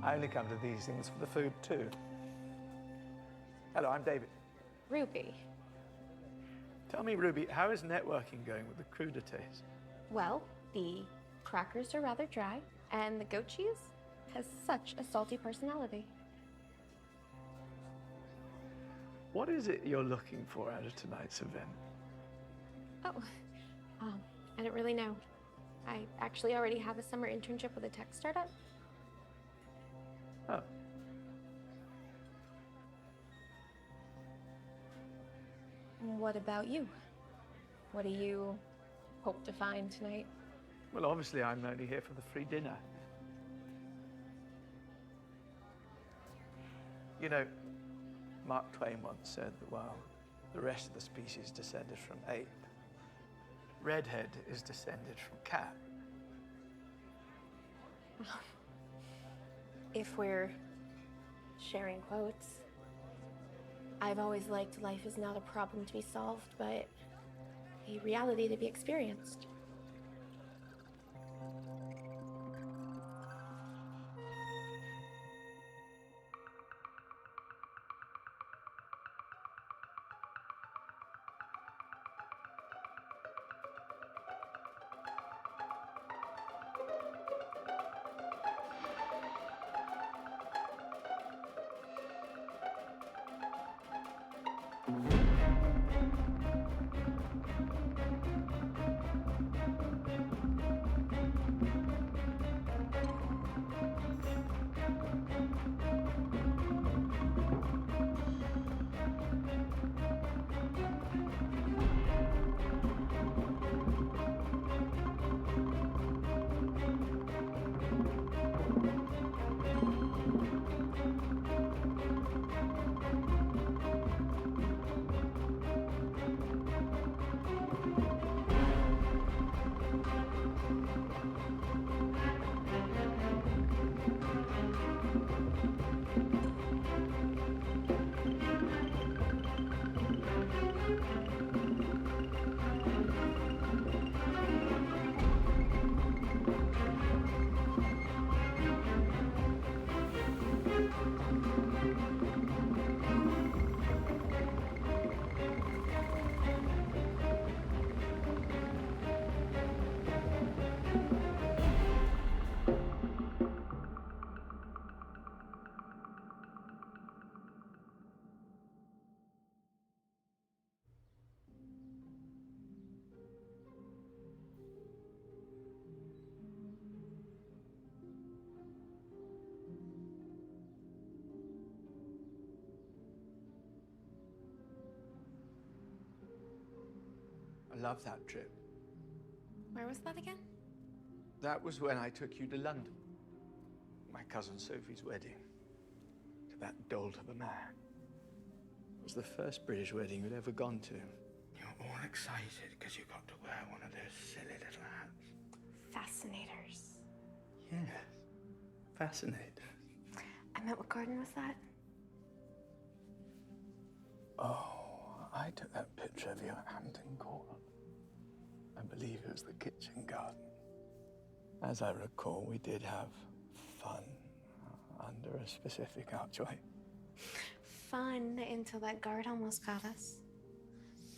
I only come to these things for the food too. Hello, I'm David. Ruby. Tell me, Ruby, how is networking going with the crudités? Well, the crackers are rather dry, and the goat cheese has such a salty personality. What is it you're looking for out of tonight's event? Oh, I don't really know. I actually already have a summer internship with a tech startup. Oh. What about you? What do you hope to find tonight? Well, obviously, I'm only here for the free dinner. You know, Mark Twain once said that while the rest of the species descended from ape, redhead is descended from cat. If we're sharing quotes, I've always liked life is not a problem to be solved, but a reality to be experienced. I love that trip. Where was that again? That was when I took you to London. My cousin Sophie's wedding. To that dolt of a man. It was the first British wedding you'd ever gone to. You're all excited because you got to wear one of those silly little hats. Fascinators. Yes, fascinating. I meant, what garden was that? Oh, I took that picture of you at Hampton Court. I believe it was the kitchen garden. As I recall, we did have fun under a specific archway. Fun until that guard almost got us.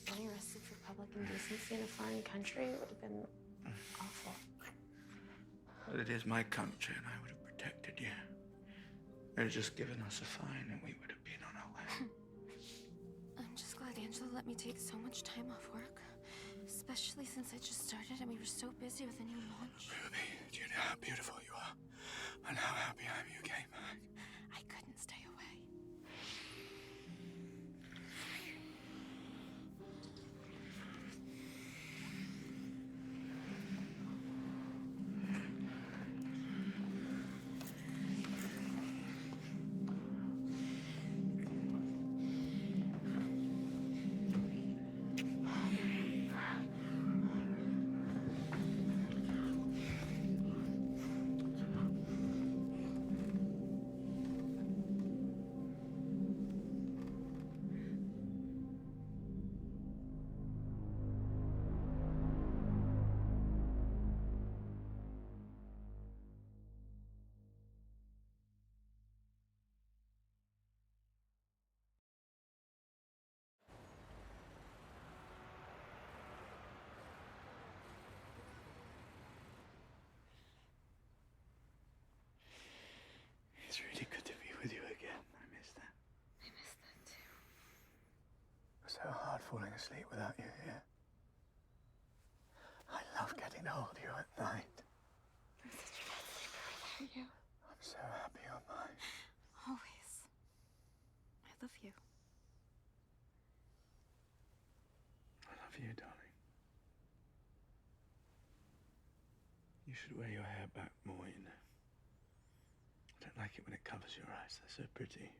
Getting arrested for public indecency in a foreign country, it would have been awful. Well, it is my country, and I would have protected you. They'd have just given us a fine, and we would have been on our way. I'm just glad Angela let me take so much time off work. Especially since I just started and we were so busy with a new launch. Ruby, do you know how beautiful you are? And how happy I am you came back? I couldn't stay away. It's really good to be with you again. I miss that. I miss that too. It's so hard falling asleep without you here. I love getting to hold you at night. I'm such a bad sleeper without you. I'm so happy you're mine. Always. I love you. I love you, darling. You should wear your hair back more, you know. I don't like it when it covers your eyes. They're so pretty.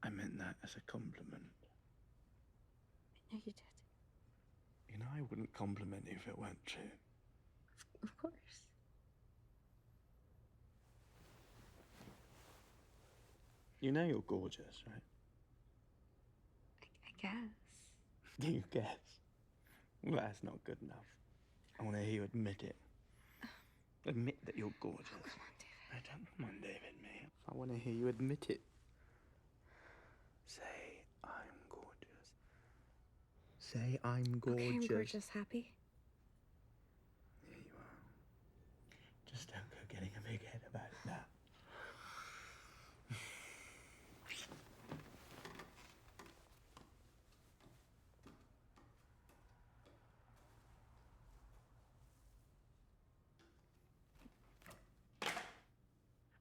I meant that as a compliment. I know you did. You know, I wouldn't compliment you if it weren't true. Of course. You know you're gorgeous, right? I guess. You guess. Well, that's not good enough. I want to hear you admit it. Admit that you're gorgeous. Oh, come on, David. I don't come on, David, me. I want to hear you admit it. Say, I'm gorgeous. Say, I'm gorgeous. Okay, I'm gorgeous. Happy? There you are. Just don't go getting a big head about it now.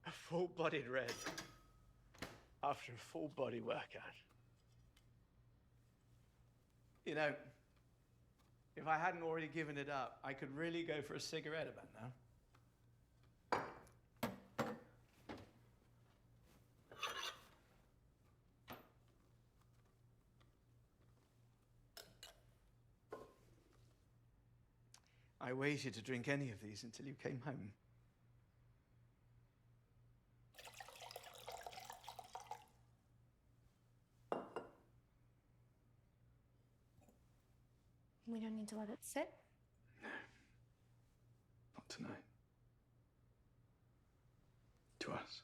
A full-bodied red after a full-body workout. You know, if I hadn't already given it up, I could really go for a cigarette about now. I waited to drink any of these until you came home. We don't need to let it sit. No. Not tonight. To us.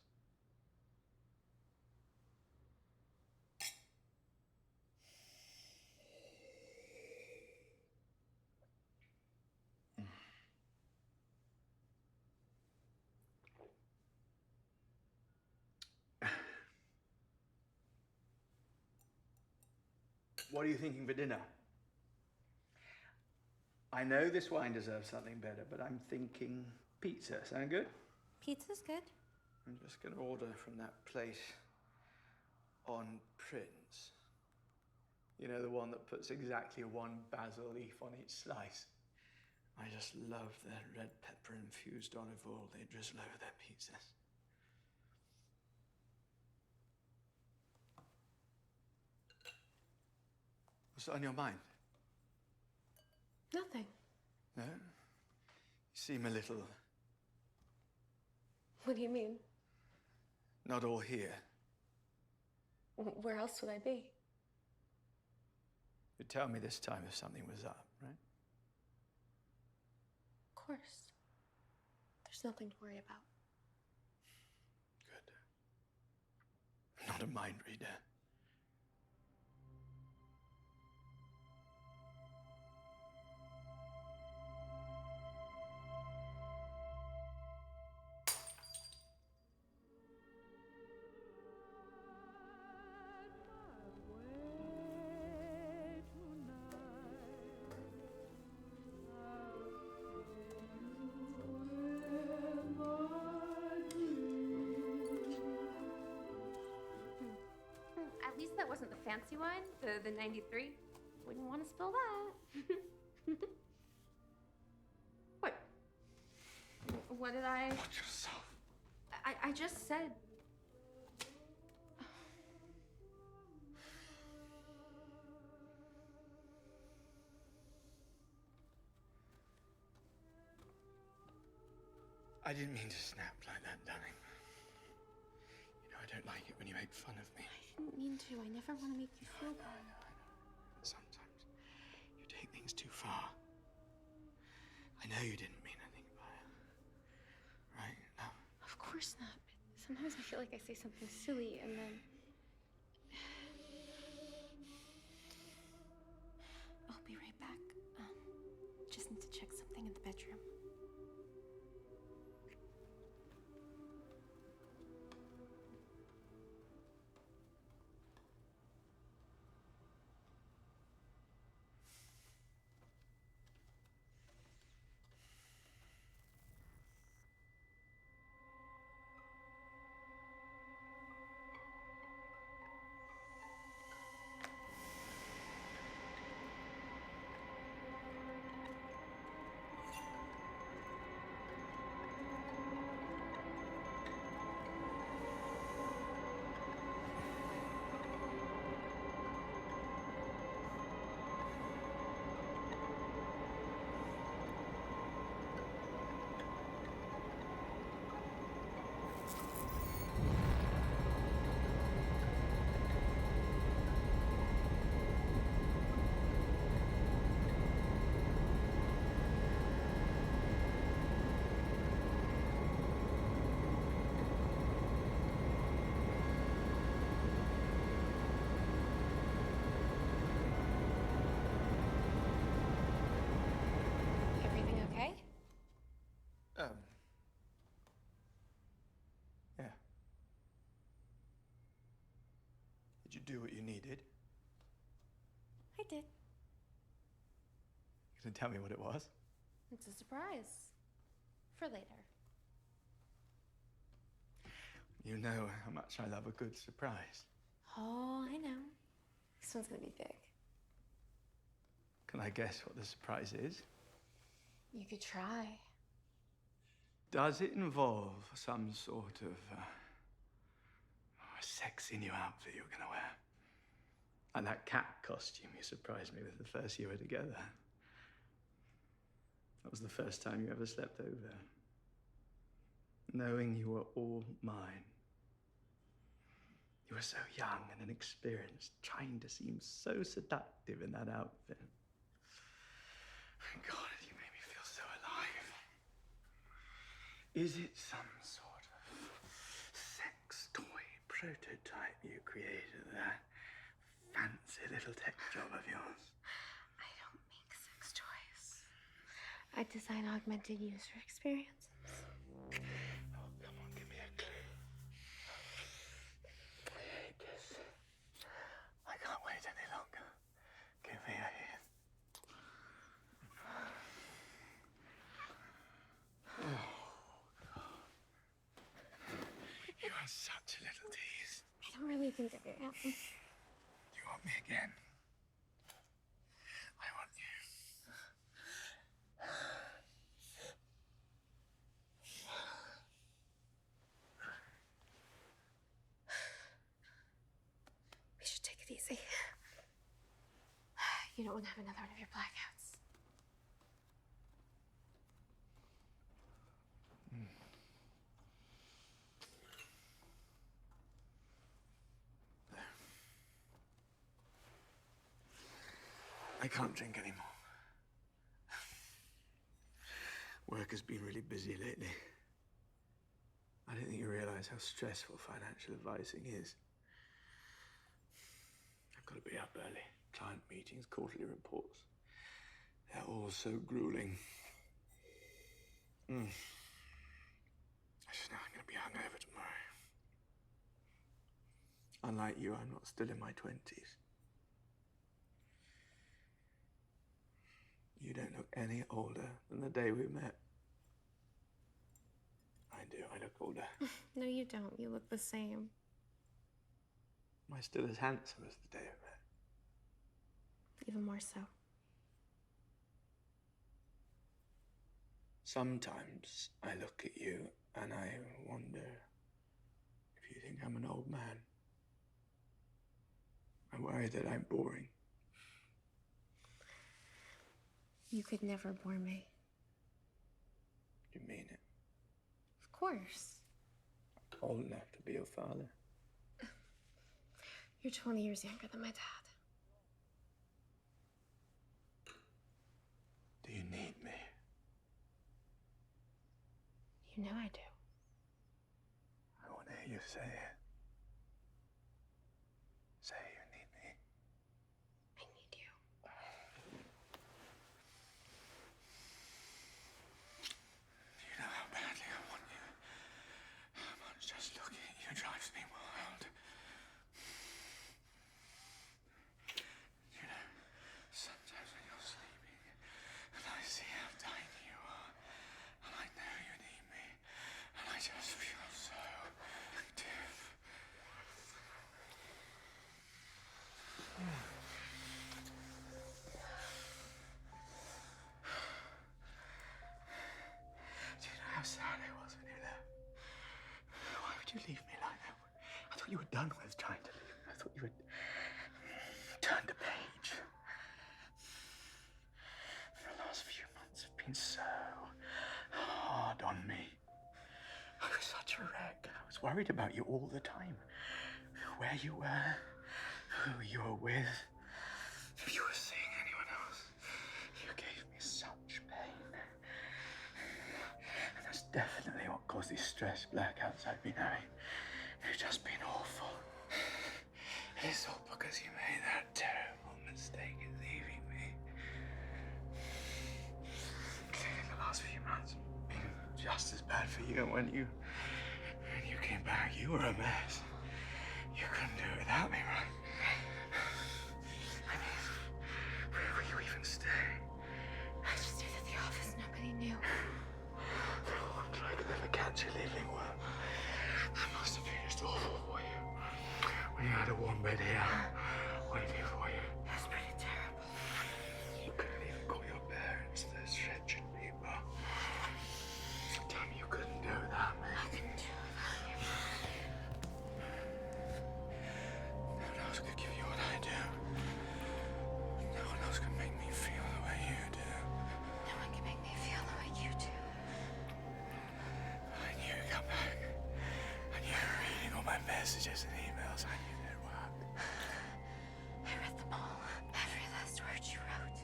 What are you thinking for dinner? I know this wine deserves something better, but I'm thinking pizza. Sound good? Pizza's good. I'm just going to order from that place on Prince. You know, the one that puts exactly one basil leaf on each slice. I just love their red pepper infused olive oil they drizzle over their pizzas. What's on your mind? Nothing. No? You seem a little What do you mean? not all here. Where else would I be? You'd tell me this time if something was up, right? Of course. There's nothing to worry about. Good. I'm not a mind reader. wasn't the fancy one, the 93. Wouldn't want to spill that. What? What did I... Watch yourself. I just said... I didn't mean to snap like that, darling. You know, I don't like it when you make fun of me. I didn't mean to. I never want to make you feel bad. I know. Sometimes you take things too far. I know you didn't mean anything by it. Right? No. Of course not. But sometimes I feel like I say something silly and then... I'll be right back. Just need to check something in the bedroom. Everything okay? Yeah. Did you do what you needed? I did. You gonna tell me what it was? It's a surprise. For later. You know how much I love a good surprise. Oh, I know. This one's gonna be big. Can I guess what the surprise is? You could try. Does it involve some sort of sexy new outfit you're gonna wear? Like that cat costume you surprised me with the first year we were together. That was the first time you ever slept over. Knowing you were all mine. You were so young and inexperienced, trying to seem so seductive in that outfit. God, you made me feel so alive. Is it some sort of sex toy prototype you created, that fancy little tech job of yours? I don't make sex toys. I design augmented user experiences. Oh, come on, give me a clue. I hate this. I can't wait any longer. Give me a hint. You are such a little tease. I don't really think of it. You want me again? I want you. We should take it easy. You don't want to have another one of your blackouts. I can't drink anymore. Work has been really busy lately. I don't think you realize how stressful financial advising is. I've got to be up early. Client meetings, quarterly reports. They're all so grueling. I just know I'm going to be hungover tomorrow. Unlike you, I'm not still in my 20s. You don't look any older than the day we met. I do, I look older. No, you don't. You look the same. Am I still as handsome as the day I met? Even more so. Sometimes I look at you and I wonder if you think I'm an old man. I worry that I'm boring. You could never bore me. You mean it? Of course. Old enough to be your father? You're 20 years younger than my dad. Do you need me? You know I do. I want to hear you say it. Say you need me. I need you. You know how badly I want you. How much just looking at you drives me wild. You know, sometimes when you're sleeping, and I see how tiny you are, and I know you need me, and I just feel so active. Do you know how sad I was when you left? Why would you leave me like that? I thought you were done with trying to leave me. I thought you had turned a page. The last few months have been so hard on me. I was such a wreck. I was worried about you all the time. Where you were, who you were with, if you were seeing anyone else. You gave me such pain. And that's definitely what caused these stress blackouts I've been having. You've just been awful. It's all because you made that terrible mistake in leaving me. Clearly the last few months have been just as bad for you. And when you came back, you were a mess. You couldn't do it without me, right? I mean, where were you even staying? I just stayed at the office. Nobody knew. Oh, I'm trying to never catch you leaving work. That must have been just awful for you. When you had a warm bed here, waiting for you. That's pretty terrible. You couldn't even call your parents, those wretched people. Tell me you couldn't do that, man. I couldn't do it without you. No one else could give you what I do. No one else can make me feel the way you do. No one can make me feel the way you do. I knew you'd come back. I knew you were reading all my messages and emails. I knew they'd work. I read them all. Every last word you wrote.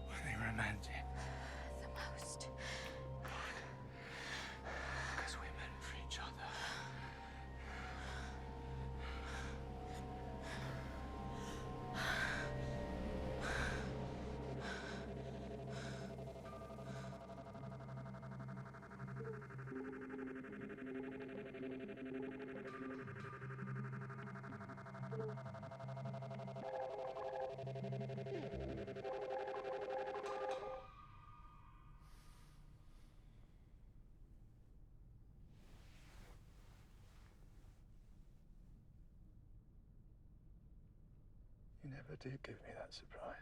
Were they romantic? The most. Because we meant for each other. You never did give me that surprise.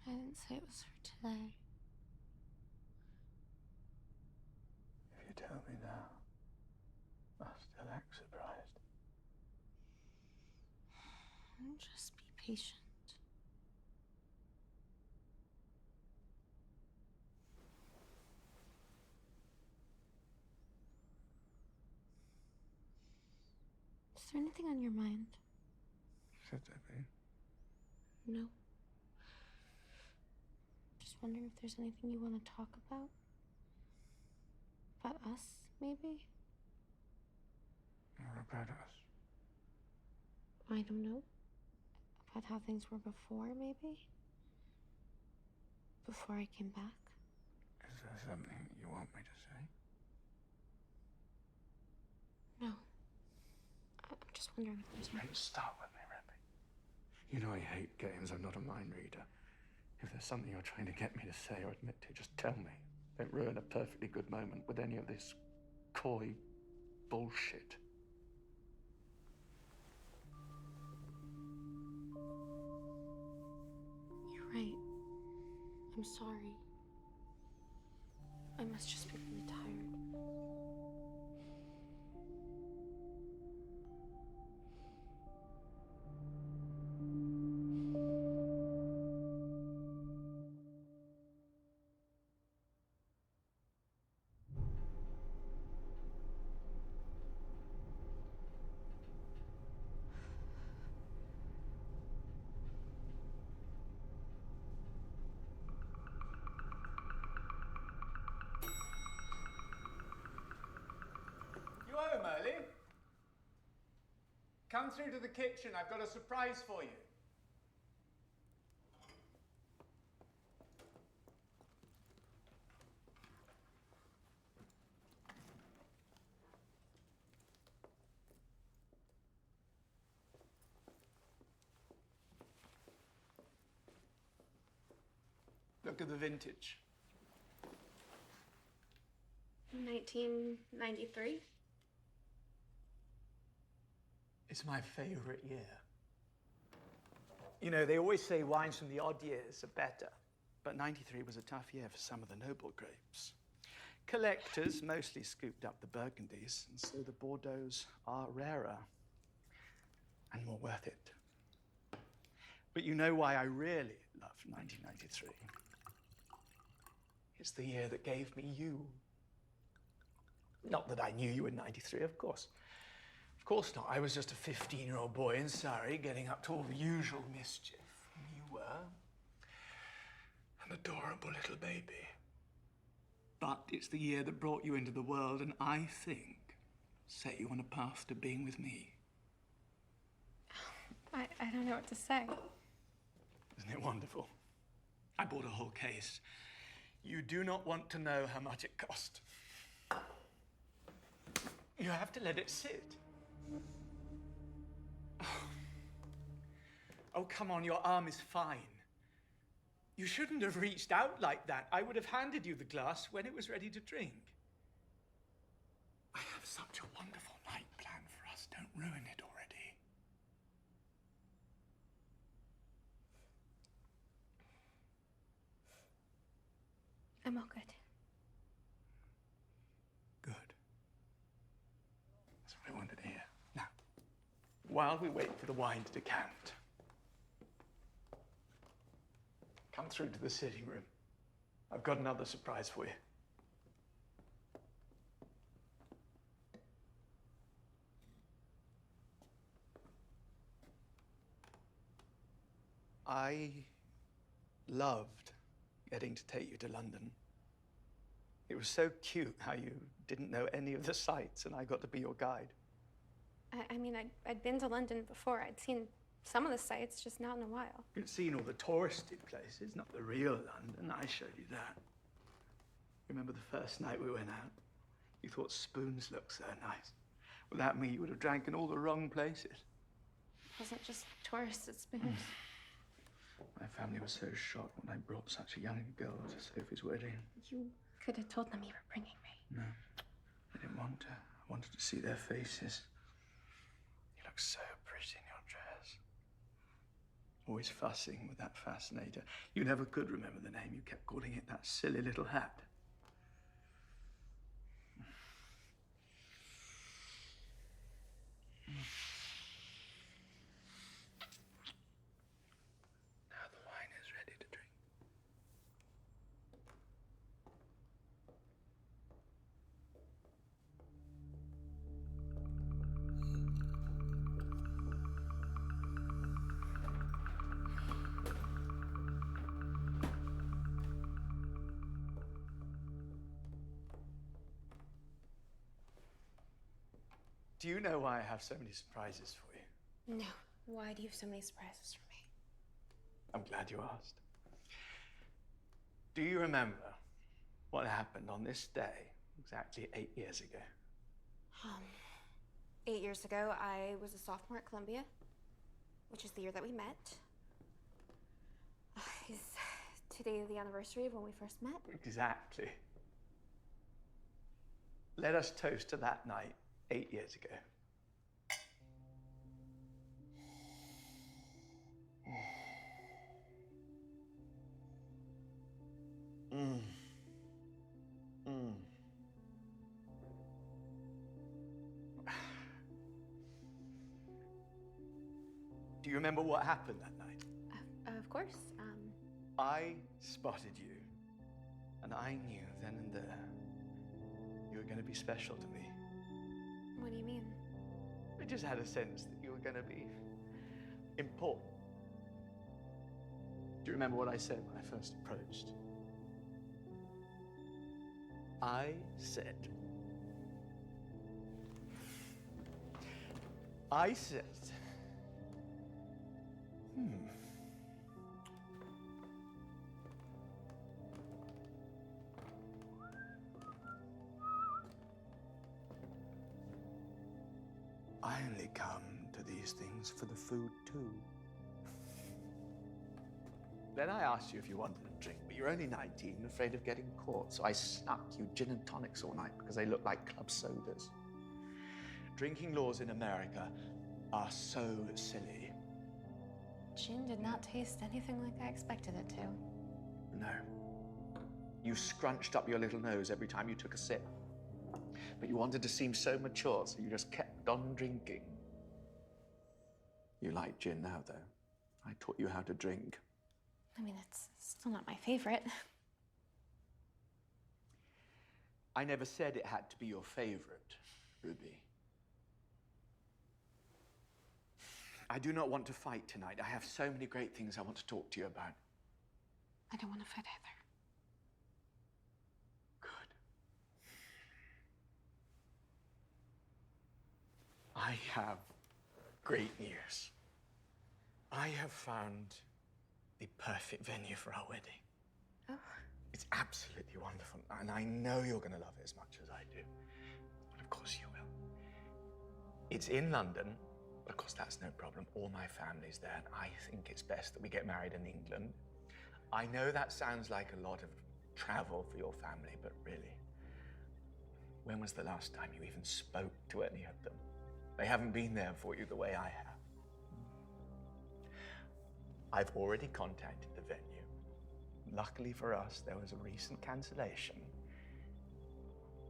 I didn't say it was for today. If you tell me now, I'll still act surprised. Just be patient. Is there anything on your mind? Should there be? No. Just wondering if there's anything you want to talk about? About us, maybe? Or about us? I don't know. About how things were before, maybe? Before I came back? Is there something you want me to say? No. I'm just wondering if there's Don't start with me, Rebby. You know I hate games. I'm not a mind reader. If there's something you're trying to get me to say or admit to, just tell me. Don't ruin a perfectly good moment with any of this coy bullshit. I'm sorry. I must just be really tired. You home early? Come through to the kitchen. I've got a surprise for you. Look at the vintage. 1993? It's my favorite year. You know, they always say wines from the odd years are better, but 93 was a tough year for some of the noble grapes. Collectors mostly scooped up the Burgundies, and so the Bordeaux's are rarer and more worth it. But you know why I really love 1993? It's the year that gave me you. Not that I knew you in 93, of course. Of course not. I was just a 15-year-old boy in Surrey getting up to all the usual mischief. You were an adorable little baby. But it's the year that brought you into the world and I think set you on a path to being with me. I don't know what to say. Isn't it wonderful? I bought a whole case. You do not want to know how much it cost. You have to let it sit. Oh, come on, your arm is fine. You shouldn't have reached out like that. I would have handed you the glass when it was ready to drink. I have such a wonderful night planned for us. Don't ruin it already. I'm all good. Good. That's what I wanted to hear. Now, while we wait for the wine to decant, come through to the sitting room. I've got another surprise for you. I loved getting to take you to London. It was so cute how you didn't know any of the sights and I got to be your guide. I mean, I'd been to London before. I'd seen some of the sights, just not in a while. You'd seen all the touristy places, not the real London. I showed you that. Remember the first night we went out? You thought spoons looked so nice. Without me, you would have drank in all the wrong places. It wasn't just tourists at spoons. My family was so shocked when I brought such a young girl to Sophie's wedding. You could have told them you were bringing me. No, I didn't want to. I wanted to see their faces. You look so pretty in your dress. Always fussing with that fascinator. You never could remember the name. You kept calling it that silly little hat. Now the wine is ready to drink. Do you know why I have so many surprises for you? No. Why do you have so many surprises for me? I'm glad you asked. Do you remember what happened on this day exactly 8 years ago? 8 years ago, I was a sophomore at Columbia, which is the year that we met. Is today the anniversary of when we first met? Exactly. Let us toast to that night 8 years ago. Do you remember what happened that night? Of course. I spotted you, and I knew then and there you were going to be special to me. What do you mean? I just had a sense that you were going to be important. Do you remember what I said when I first approached? I said, I only come to these things for the food too. Then I asked you if you wanted a drink, but you're only 19 and afraid of getting caught, so I snuck you gin and tonics all night because they look like club sodas. Drinking laws in America are so silly. Gin did not taste anything like I expected it to. No. You scrunched up your little nose every time you took a sip. But you wanted to seem so mature, so you just kept on drinking. You like gin now, though. I taught you how to drink. I mean, it's still not my favorite. I never said it had to be your favorite, Ruby. I do not want to fight tonight. I have so many great things I want to talk to you about. I don't want to fight either. Good. I have great news. I have found the perfect venue for our wedding. Oh. It's absolutely wonderful, and I know you're going to love it as much as I do. But of course you will. It's in London. Of course, that's no problem. All my family's there, and I think it's best that we get married in England. I know that sounds like a lot of travel for your family, but really, when was the last time you even spoke to any of them? They haven't been there for you the way I have. I've already contacted the venue. Luckily for us, there was a recent cancellation,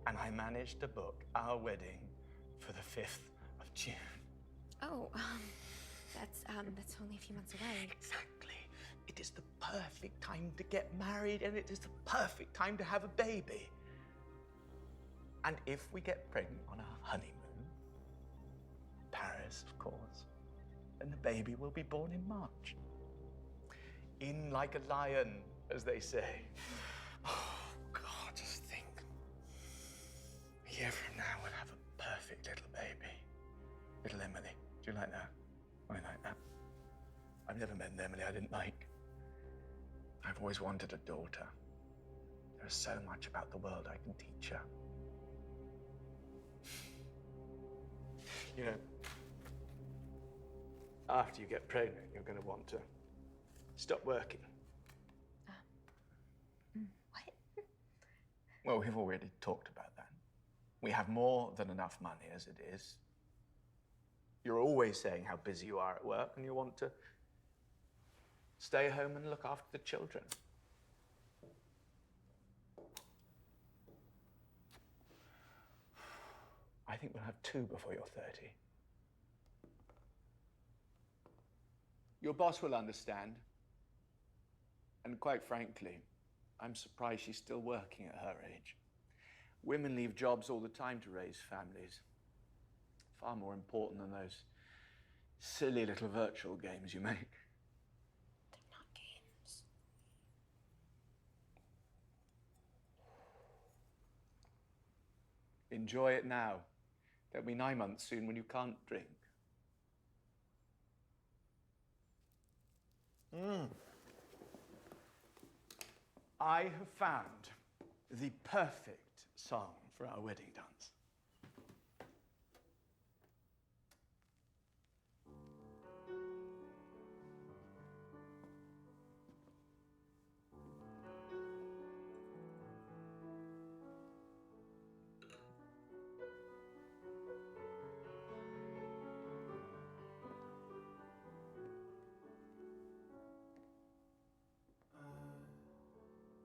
and I managed to book our wedding for the 5th of June. Oh, that's only a few months away. Exactly. It is the perfect time to get married, and it is the perfect time to have a baby. And if we get pregnant on our honeymoon, Paris, of course, then the baby will be born in March. In like a lion, as they say. Oh, God, just think. A year from now, we'll have a perfect little baby. Little Emily. Do you like that? I like that. I've never met an Emily I didn't like. I've always wanted a daughter. There's so much about the world I can teach her. You know, after you get pregnant, you're going to want to stop working. What? Well, we've already talked about that. We have more than enough money as it is. You're always saying how busy you are at work, and you want to stay home and look after the children. I think we'll have 2 before you're 30. Your boss will understand. And quite frankly, I'm surprised she's still working at her age. Women leave jobs all the time to raise families. Far more important than those silly little virtual games you make. They're not games. Enjoy it now. There'll be 9 months soon when you can't drink. I have found the perfect song for our wedding dance.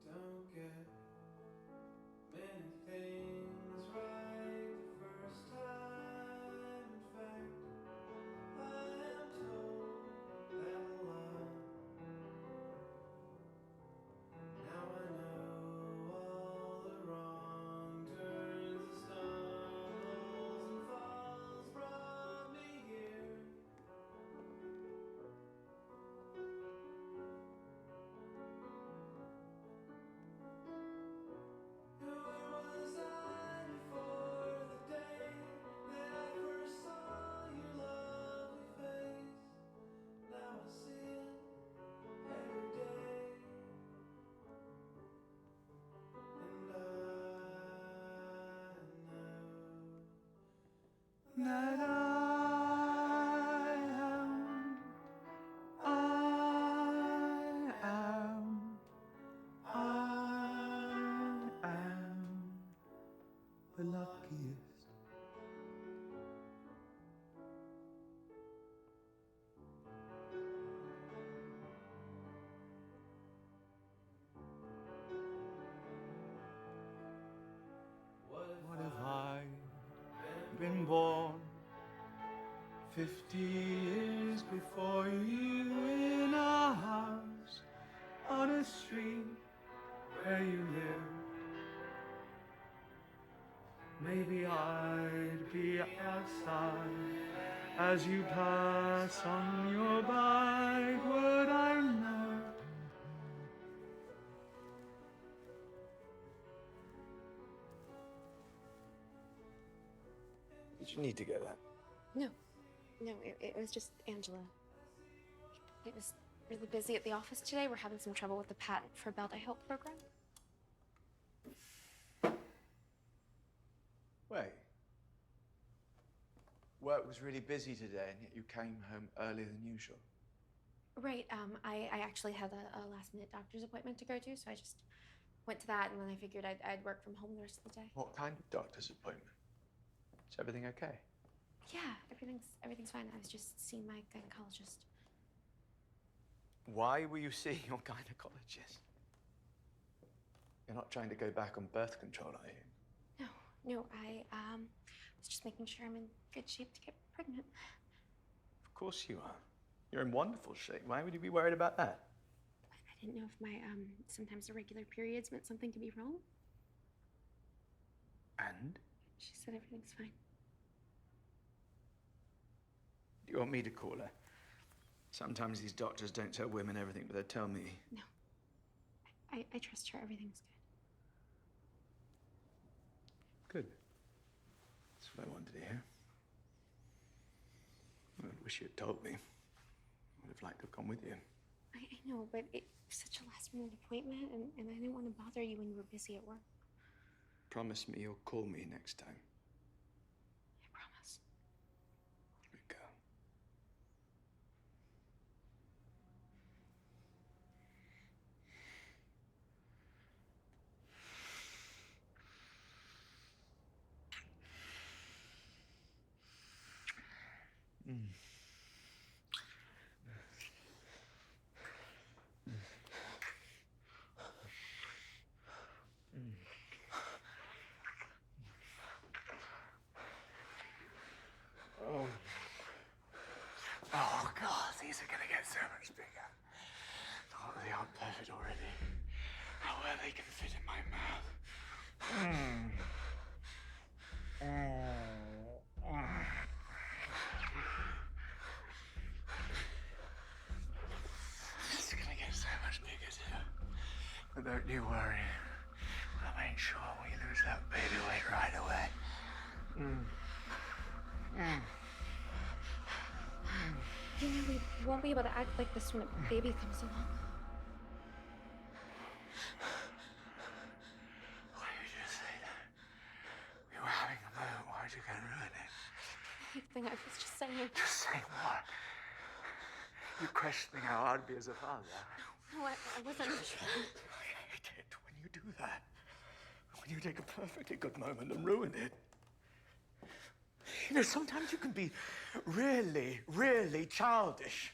Don't get many things right. that I am the luckiest. What have I been born 50 years before you in a house on a street where you live? Maybe I'd be outside as you pass on your bike. Would I know? Did you need to get that? No, it was just Angela. It was really busy at the office today. We're having some trouble with the patent for volatile program. Wait. Work was really busy today, and yet you came home earlier than usual. Right, I actually had a last-minute doctor's appointment to go to, so I just went to that, and then I figured I'd work from home the rest of the day. What kind of doctor's appointment? Is everything okay? Yeah, everything's fine. I was just seeing my gynecologist. Why were you seeing your gynecologist? You're not trying to go back on birth control, are you? No, I was just making sure I'm in good shape to get pregnant. Of course you are. You're in wonderful shape. Why would you be worried about that? I didn't know if my sometimes irregular periods meant something could be wrong. And? She said everything's fine. Do you want me to call her? Sometimes these doctors don't tell women everything, but they tell me. No. I trust her. Everything's good. Good. That's what I wanted to hear. I wish you had told me. I would have liked to have gone with you. I know, but it was such a last-minute appointment, and I didn't want to bother you when you were busy at work. Promise me you'll call me next time. I promise. Good girl. Oh, God, these are going to get so much bigger. Oh, they aren't perfect already. However, they can fit in my mouth. It's going to get so much bigger, too. But don't you worry. I'll make sure we lose that baby weight right away. You know, we won't be able to act like this when a baby comes along. Why did you just say that? We were having a moment. Why'd you go and ruin it? Anything, I was just saying. Just say what? You're questioning how I'd be as a father. No, I wasn't. I hate it when you do that. When you take a perfectly good moment and ruin it. You know, sometimes you can be really, really childish.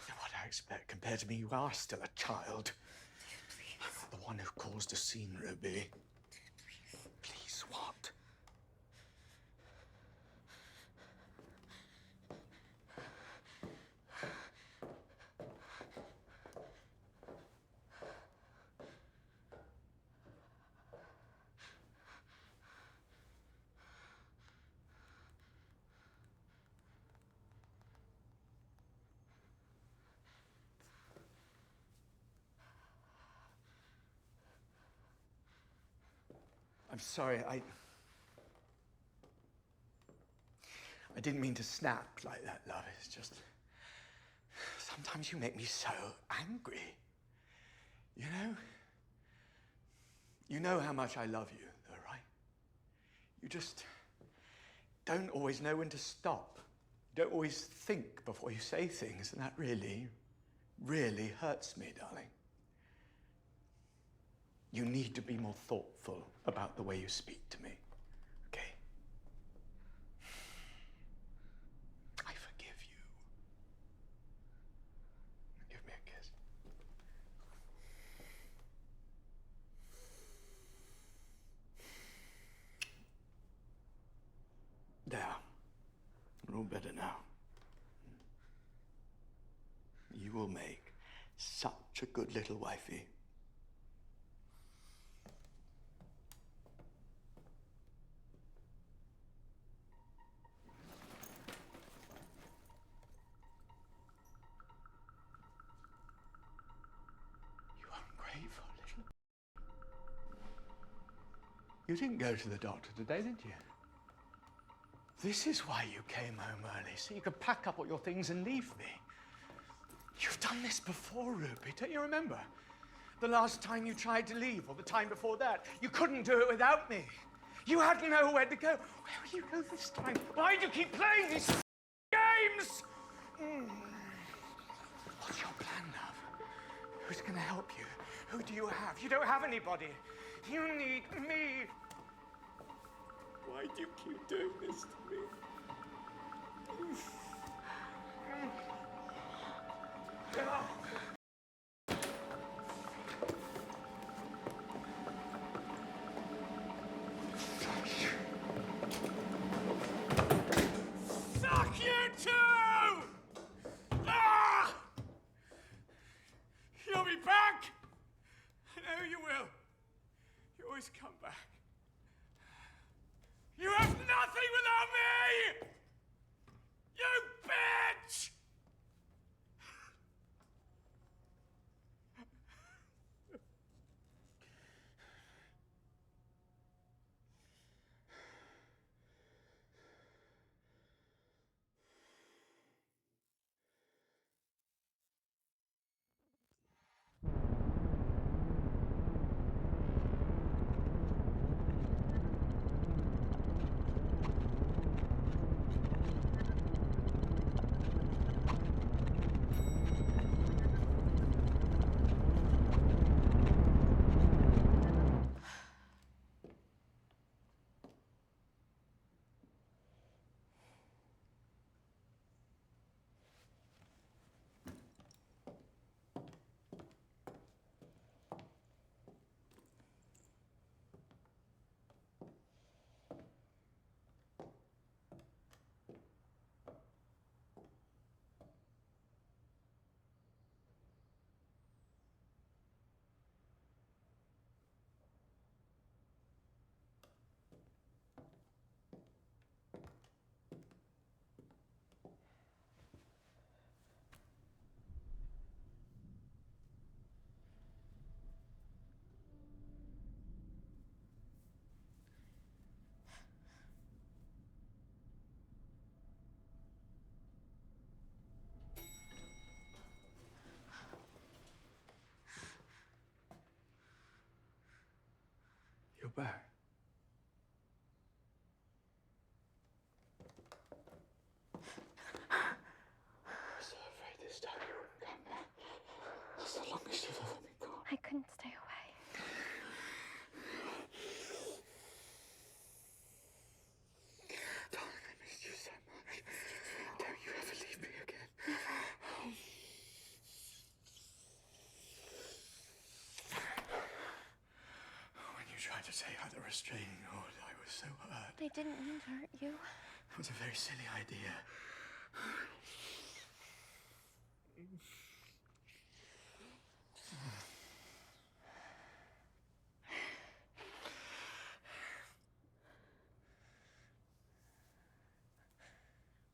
You know what I expect compared to me? You are still a child. Please. The one who caused a scene, Ruby. Please, what? I'm sorry, I didn't mean to snap like that, love. It's just... sometimes you make me so angry. You know? You know how much I love you, though, right? You just... don't always know when to stop. You don't always think before you say things, and that really, really hurts me, darling. You need to be more thoughtful about the way you speak to me, okay? I forgive you. Give me a kiss. There. We're all better now. You will make such a good little wifey. You ungrateful little... You didn't go to the doctor today, did you? This is why you came home early, so you could pack up all your things and leave me. You've done this before, Ruby, don't you remember? The last time you tried to leave, or the time before that. You couldn't do it without me. You had nowhere to go. Where will you go this time? Why do you keep playing these games? What's your plan, love? Who's going to help you? Who do you have? You don't have anybody. You need me. Why do you keep doing this to me? Fuck you too! Ah! You'll be back! I know you will. You always come back. You have nothing without me! You bitch! You're back. I was so afraid this time you wouldn't come back. That's the longest you've ever been gone. I couldn't stay away. Darling, I missed you so much. Don't you ever leave me again. When you tried to take out the restraining order, I was so hurt. I didn't mean to hurt you. It was a very silly idea.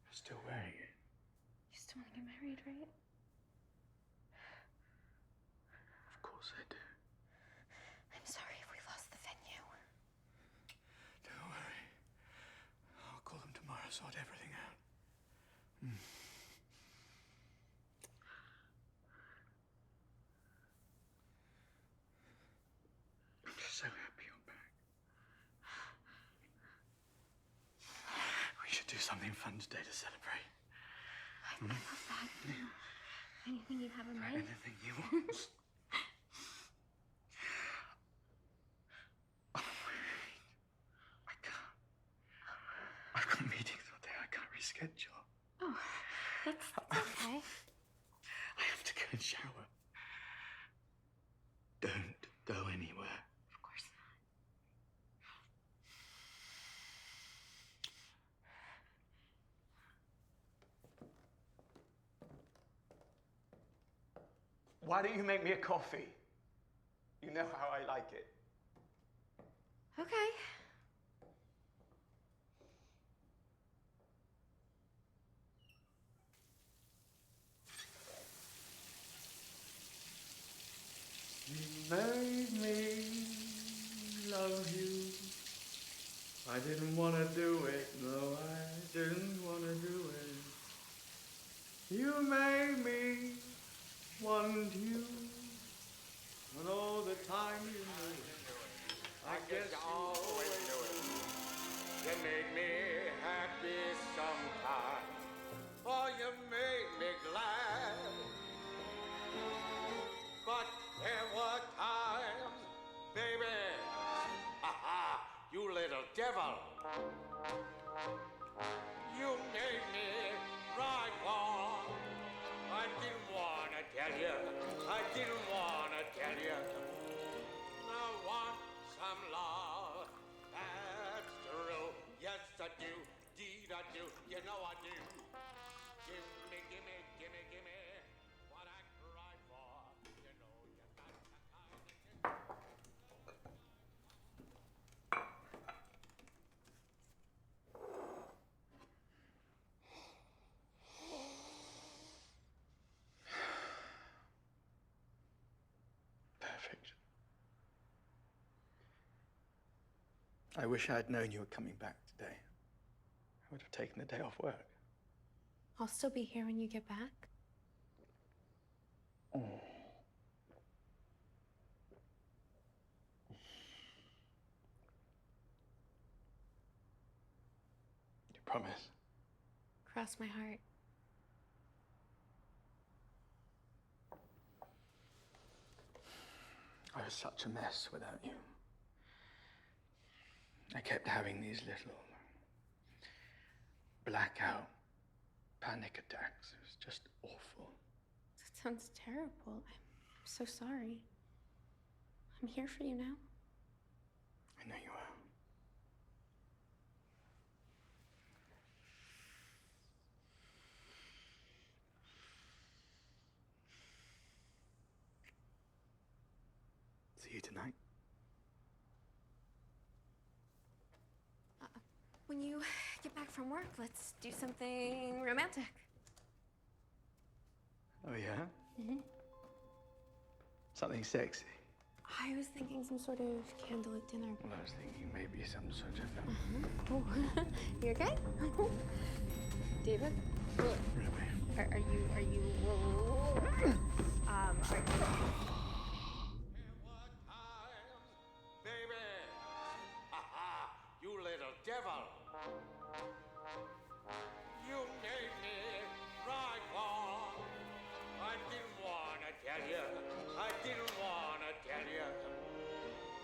You're still wearing it. You still want to get married, right? Of course I do. I'm sorry if we lost the venue. Don't worry. I'll call them tomorrow, sort everything out. I'm just so happy you're back. We Valentine's Day to celebrate. I love that. Anything you have in mind? Anything you want. Oh, I can't. I've got meetings all day. I can't reschedule. Oh, that's okay. I have to go and shower. Don't go anywhere. Of course not. Why don't you make me a coffee? You know how I like it. Okay. You made me love you. I didn't want to do it. No, I didn't want to do it. You made me want you. And all the time you knew it. I guess you always knew it. You made me happy sometimes. Oh, you made me glad. But there were times, baby, you little devil. You made me cry for. I didn't want to tell you. I didn't want to tell you. I want some love. That's true. Yes, I do. Deed, I do. You know I do. Give me, give me, give me, give me what I cry for. You know you got the kind of Perfect. I wish I had known you were coming back today. I would have taken the day off work. I'll still be here when you get back. Oh. You promise? Cross my heart. I was such a mess without you. I kept having these little blackout panic attacks. It was just awful. That sounds terrible. I'm so sorry. I'm here for you now. I know you are. See you tonight. When you get back from work, let's do something romantic. Oh, yeah? Mm-hmm. Something sexy. I was thinking some sort of candlelit dinner. Well, I was thinking maybe some sort of... Oh, you okay? David? Really? Are you... are Baby! You little devil! You made me cry for. I didn't want to tell you. I didn't want to tell you.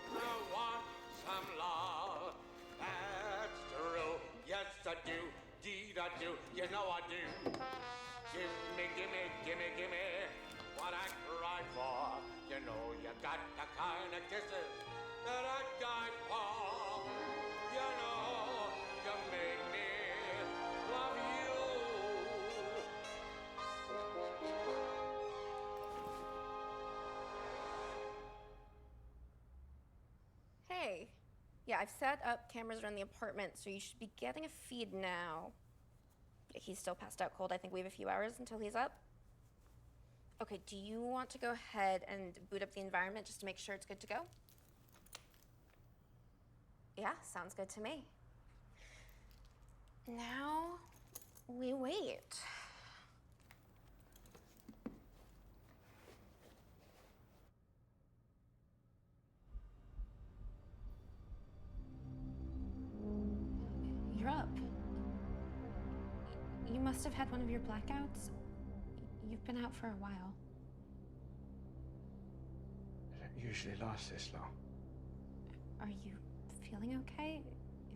I want some love. That's true. Yes, I do. Deed, I do. You know I do. Give me, give me, give me, give me what I cry for. You know you got the kind of kisses that I die for. You know you made me love you. Hey. Yeah, I've set up cameras around the apartment, so you should be getting a feed now. Yeah, he's still passed out cold. I think we have a few hours until he's up. Okay, do you want to go ahead and boot up the environment just to make sure it's good to go? Yeah, sounds good to me. Now, we wait. You're up. must have had one of your blackouts. You've been out for a while. It don't usually last this long. Are you feeling okay?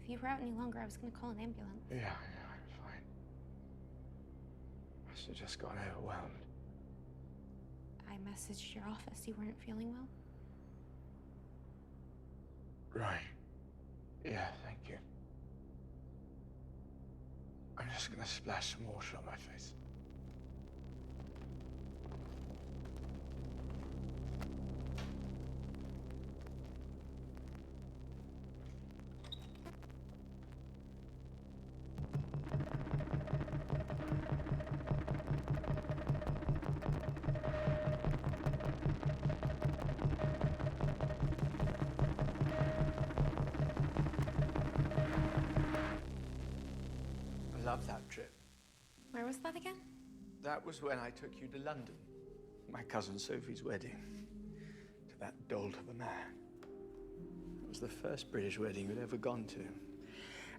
If you were out any longer, I was gonna call an ambulance. Yeah, I'm fine. Must have just got overwhelmed. I messaged your office. You weren't feeling well? Right. Yeah, thank you. I'm just gonna splash some water on my face. I love that trip. Where was that again? That was when I took you to London. My cousin Sophie's wedding. To that dolt of a man. It was the first British wedding you'd ever gone to.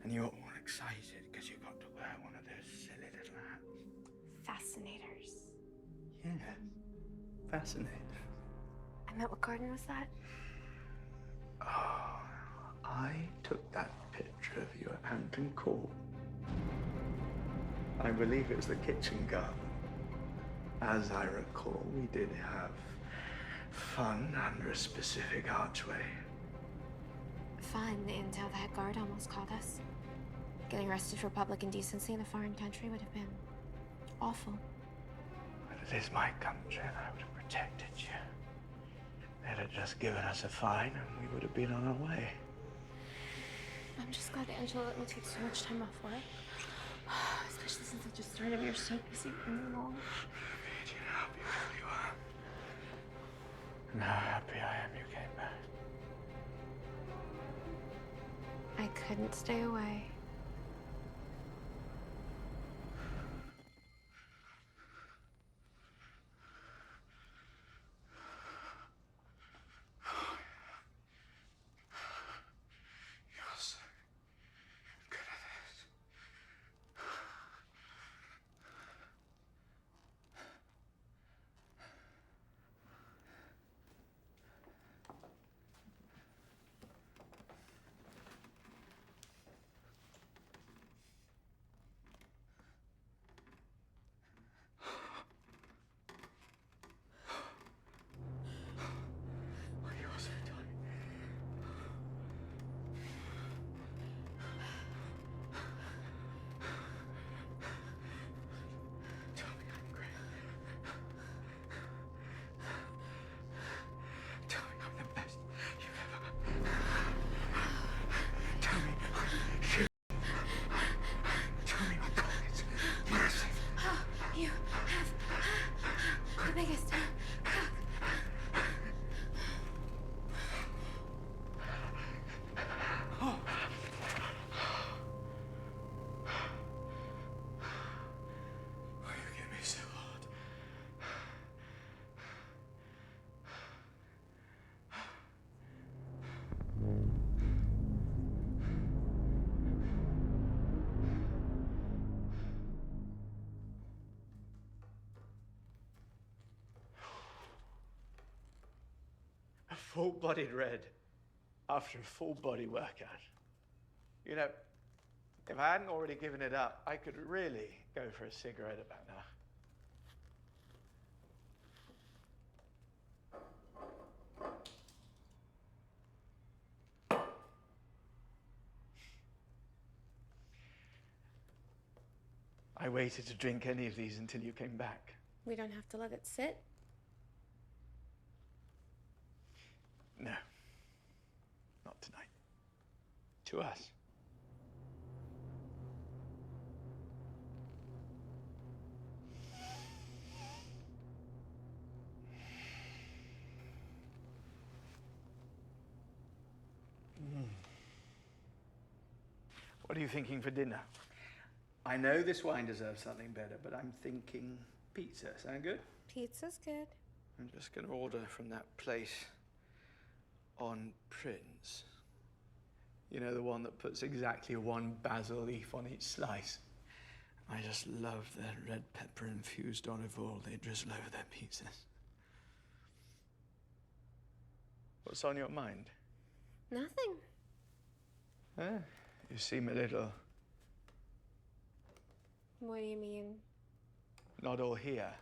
And you were all excited because you got to wear one of those silly little hats. Fascinators. Yes. Fascinating. I meant, what garden was that? Oh, I took that picture of you at Hampton Court. I believe it was the kitchen garden. As I recall, we did have fun under a specific archway. Fun until that guard almost caught us. Getting arrested for public indecency in a foreign country would have been awful. But it is my country and I would have protected you. They'd have just given us a fine and we would have been on our way. I'm just glad Angela let me take so much time off work. Especially since I just started. You're so busy running along. Do you know how beautiful you are? And how happy I am you came back. I couldn't stay away. You're so good at this. You're so tired. Tell me I'm great. Tell me I'm the best you've ever had. Tell me I'm shit. Tell me my God is massive. Oh, you have the biggest cock. Oh. Oh, you get me so hard. A full-bodied red after a full-body workout. You know, if I hadn't already given it up, I could really go for a cigarette about now. I waited to drink any of these until you came back. We don't have to let it sit. No. Not tonight. To us. What are you thinking for dinner? I know this wine deserves something better, but I'm thinking pizza. Sound good? Pizza's good. I'm just going to order from that place on Prince. You know, the one that puts exactly one basil leaf on each slice I just love that red pepper-infused olive oil they drizzle over their pizzas. What's on your mind? Nothing. You seem a little What do you mean? not all here.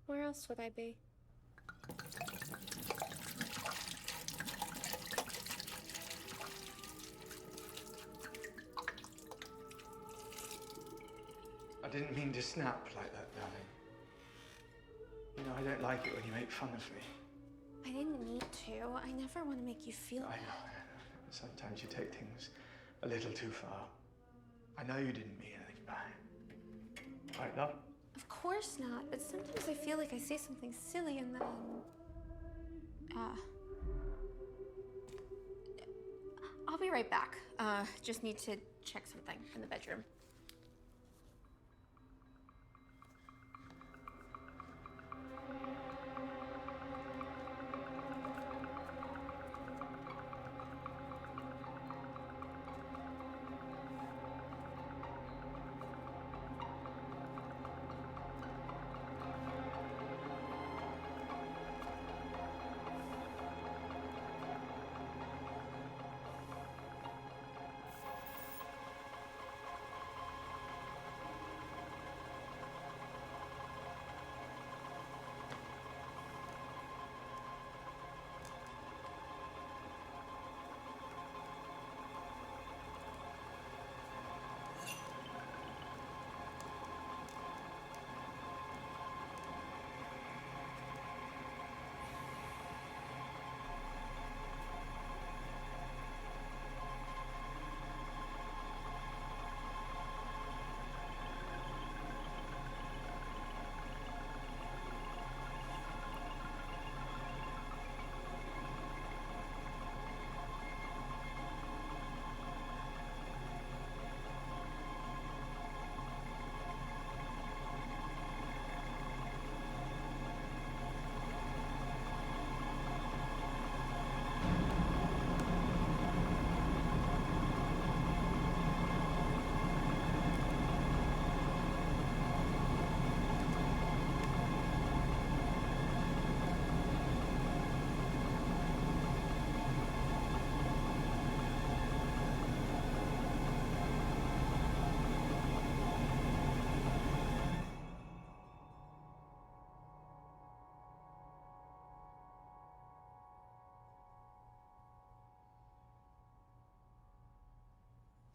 Where else would I be? I didn't mean to snap like that, darling. You know, I don't like it when you make fun of me. I didn't need to. I never want to make you feel I know. Sometimes you take things a little too far. I know you didn't mean anything bad. Right, love? Of course not, but sometimes I feel like I say something silly and then... I'll be right back. Just need to check something in the bedroom.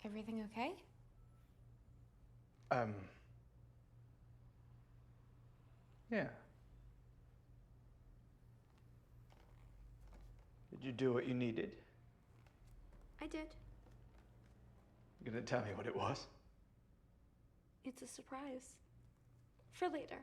Everything okay? Yeah. Did you do what you needed? I did. You gonna tell me what it was? It's a surprise. For later.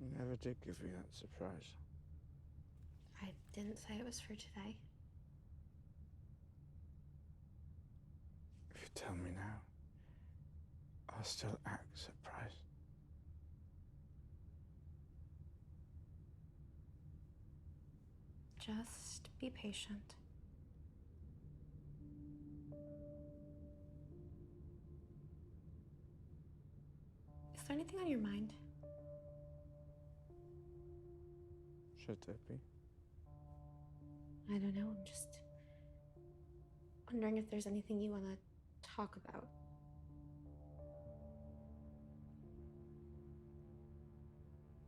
You never did give me that surprise. I didn't say it was for today. If you tell me now, I'll still act surprised. Just be patient. Is there anything on your mind? Should there be? I don't know, I'm just wondering if there's anything you want to talk about.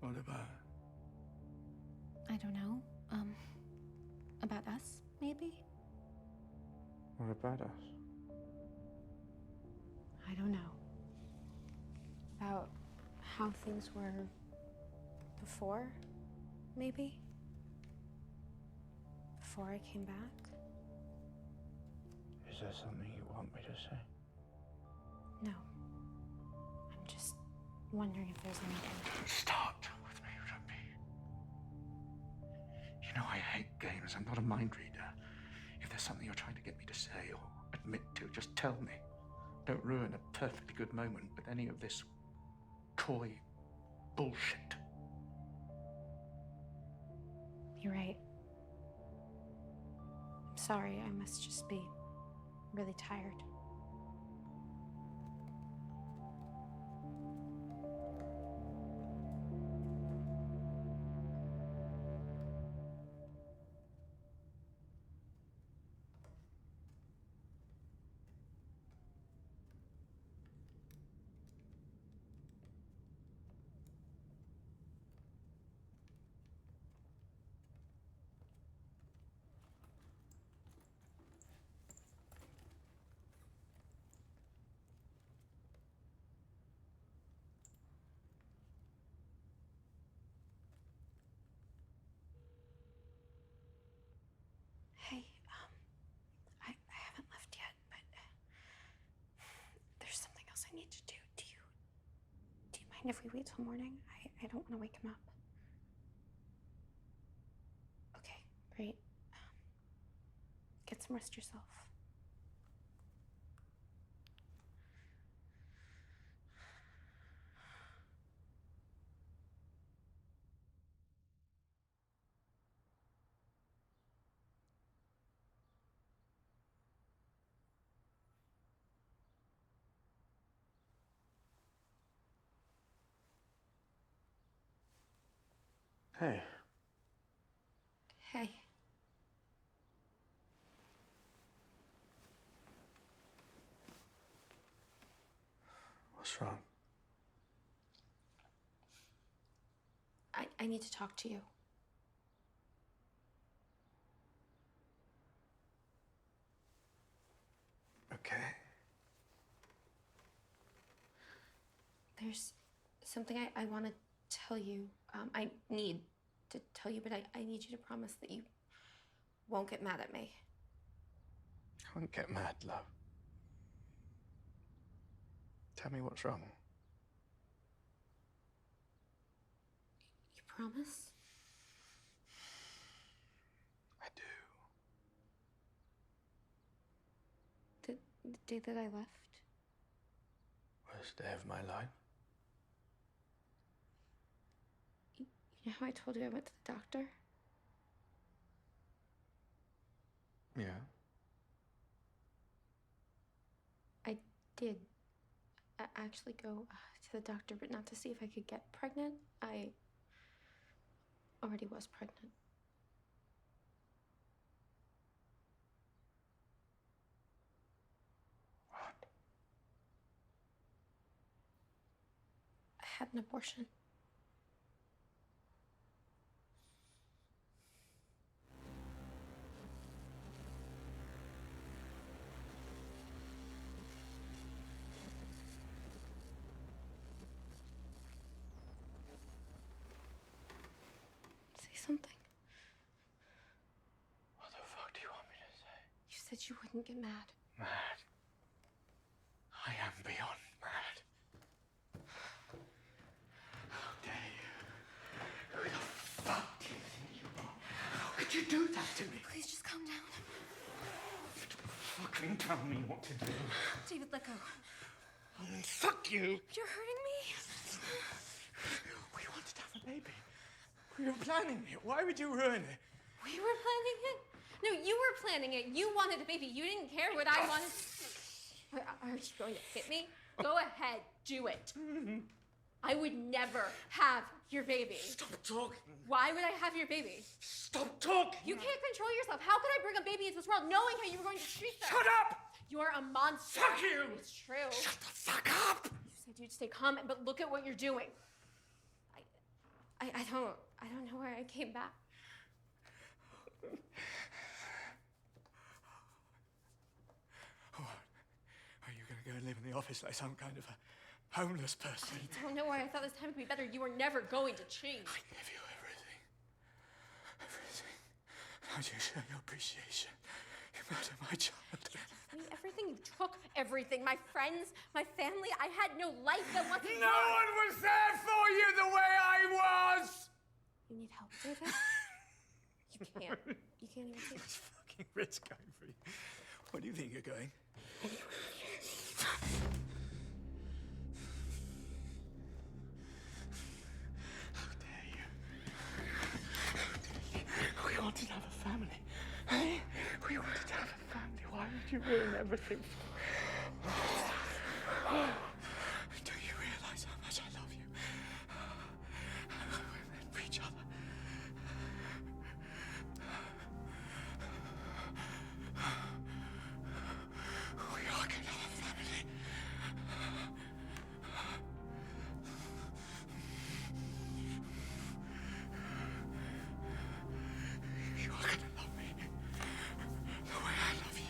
What about? I don't know. About us, maybe? What about us? I don't know. About how things were before, maybe? Before I came back? Is there something you want me to say? No. I'm just wondering if there's anything. Start with me, Ruby. You know I hate games. I'm not a mind reader. If there's something you're trying to get me to say or admit to, just tell me. Don't ruin a perfectly good moment with any of this coy bullshit. You're right. I'm sorry, I must just be really tired. Hey, I haven't left yet, but there's something else I need to do. Do you mind if we wait till morning? I don't want to wake him up. Okay, great. Get some rest yourself. Hey. Hey. What's wrong? I need to talk to you. Okay. There's something I want to tell you. I need to tell you, but I need you to promise that you won't get mad at me. I won't get mad, love. Tell me what's wrong. You promise? I do. The day that I left? Worst day of my life. You know how I told you I went to the doctor? Yeah. I did actually go to the doctor, but not to see if I could get pregnant. I already was pregnant. What? I had an abortion. Say something. What the fuck do you want me to say? You said you wouldn't get mad. Mad. I am beyond mad. How dare you? Who the fuck do you think you are? How could you do that to me? Please just calm down. Fucking tell me what to do. David, let go. Fuck you. You're hurting me. We wanted to have a baby. We were planning it. Why would you ruin it? We were planning it? No, you were planning it. You wanted a baby. You didn't care what I wanted. Are you going to hit me? Go ahead. Do it. I would never have your baby. Stop talking. Why would I have your baby? Stop talking. You can't control yourself. How could I bring a baby into this world knowing how you were going to treat them? Shut up! You're a monster. Fuck you! It's true. Shut the fuck up! You said you'd stay calm, but look at what you're doing. I don't know why I came back. What? Are you gonna go and live in the office like some kind of a homeless person? I don't know why I thought this time would be better. You were never going to change. I give you everything. Everything. How do you show your appreciation? You murder my child. me everything. You took everything. My friends, my family. I had no life that wasn't No one was there for you the way I was! You need help, David? You can't. You can't even take It's fucking risk going for you. Where do you think you're going? How dare you? We wanted to have a family. Hey? We wanted to have a family. Why would you ruin everything Do you realize how much I love you? We're meant for each other. We are gonna have a family. You are gonna love me the way I love you.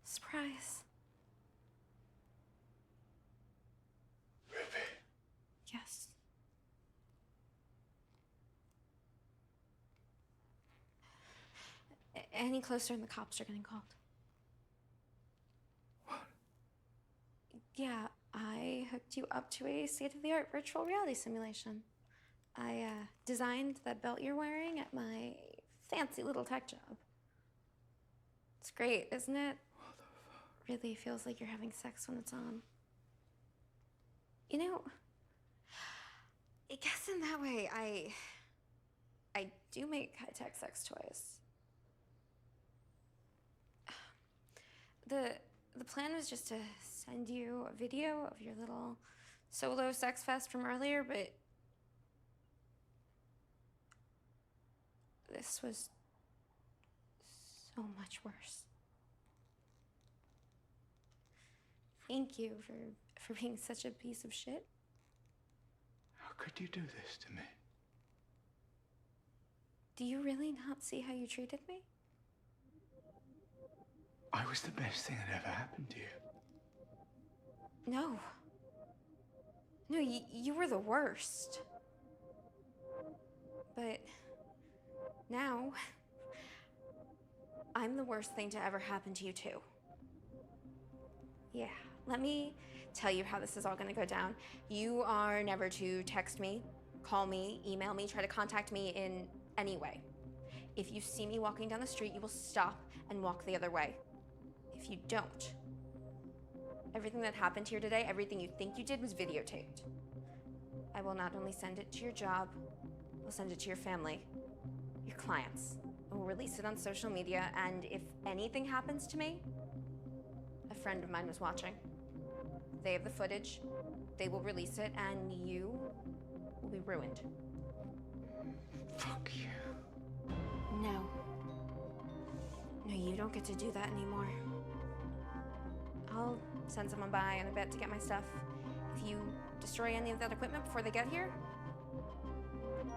Surprise. Ruby. Yes. Any closer and the cops are getting called. What? Yeah, I hooked you up to a state-of-the-art virtual reality simulation. I designed that belt you're wearing at my fancy little tech job. It's great, isn't it? What the fuck? Really feels like you're having sex when it's on. You know, I guess in that way, I do make high-tech sex toys. The plan was just to send you a video of your little solo sex fest from earlier, but this was so much worse. Thank you for being such a piece of shit. How could you do this to me? Do you really not see how you treated me? I was the best thing that ever happened to you. No. No, you were the worst. But now, I'm the worst thing to ever happen to you too. Yeah, let me tell you how this is all gonna go down. You are never to text me, call me, email me, try to contact me in any way. If you see me walking down the street, you will stop and walk the other way. If you don't, everything that happened here today, everything you think you did was videotaped. I will not only send it to your job, I'll send it to your family, your clients. I will release it on social media, and if anything happens to me, a friend of mine was watching. They have the footage, they will release it, and you will be ruined. Fuck you. No. No, you don't get to do that anymore. I'll send someone by in a bit to get my stuff. If you destroy any of that equipment before they get here,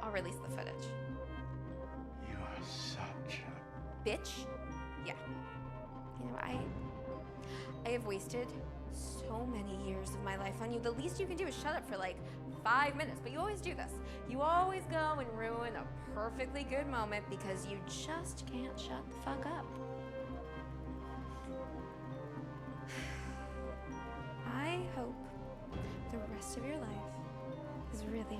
I'll release the footage. You are such a... Bitch? Yeah. You know, I have wasted so many years of my life on you. The least you can do is shut up for like 5 minutes, but you always do this. You always go and ruin a perfectly good moment because you just can't shut the fuck up. I hope the rest of your life is really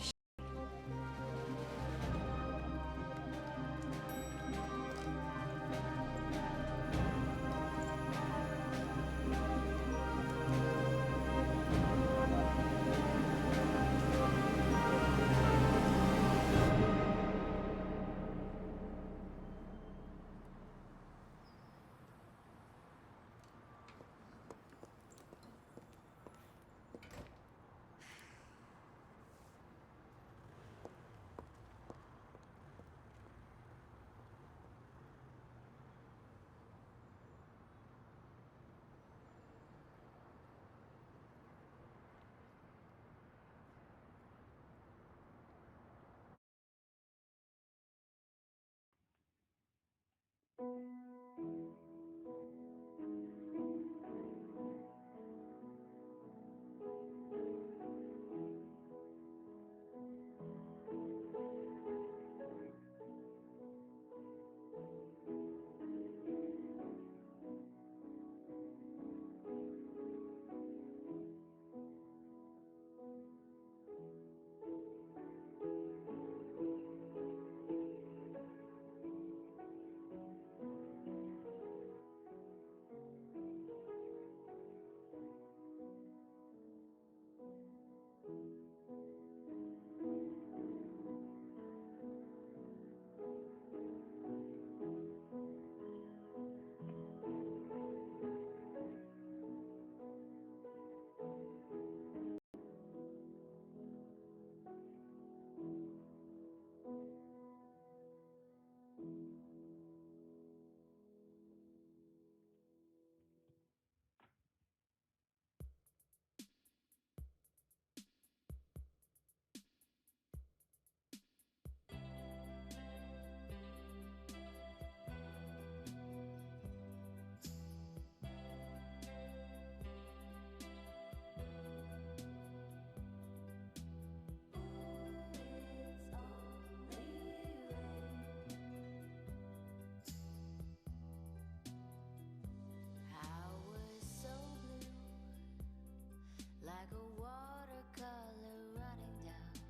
Like a watercolor running down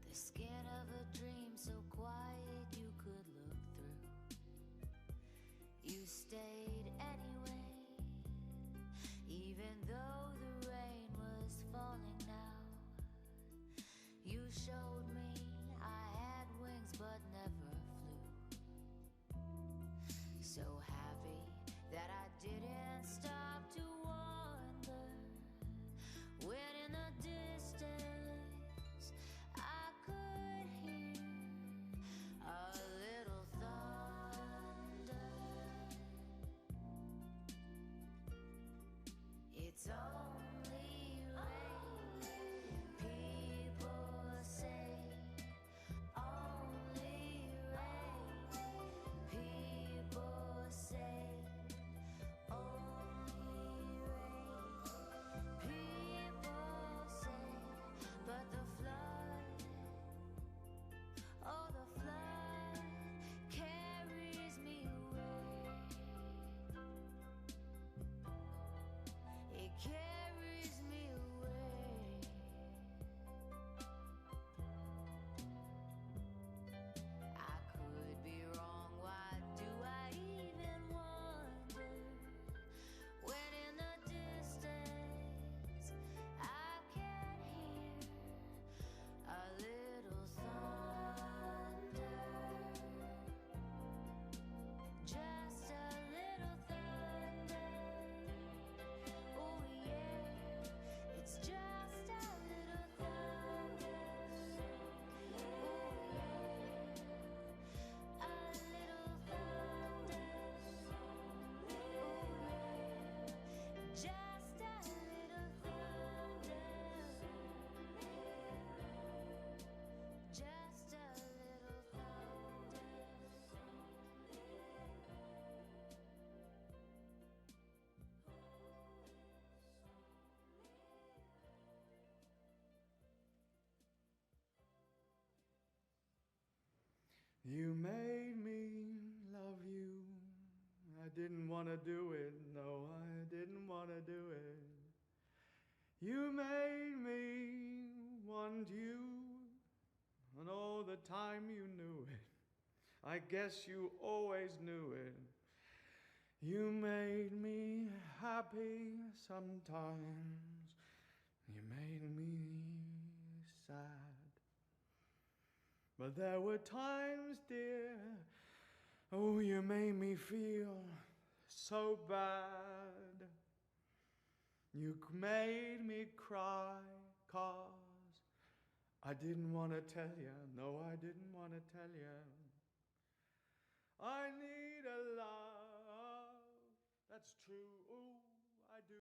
the skin of a dream so quiet you could look through. You stayed anyway, even though the rain was falling now. You showed me I had wings but never flew. So happy that I didn't stop to wonder when in the distance I could hear a little thunder. It's only rain, people say. Only rain, people say. Only rain, people say. But the flood, oh the flood carries me away. It carries me away. I could be wrong, why do I even wonder? When in the distance I can hear a little thunder. Just a little thunder. Oh yeah, it's just a little thunder. Oh yeah, a little thunder. Oh yeah, just a little thunder. Just a little thunder. You made me love you. I didn't want to do it. No, I didn't want to do it. You made me want you. And all the time you knew it. I guess you always knew it. You made me happy sometimes. You made me sad. But there were times, dear, oh, you made me feel so bad. You made me cry, 'cause I didn't want to tell you. No, I didn't want to tell you. I need a love, that's true, ooh, I do.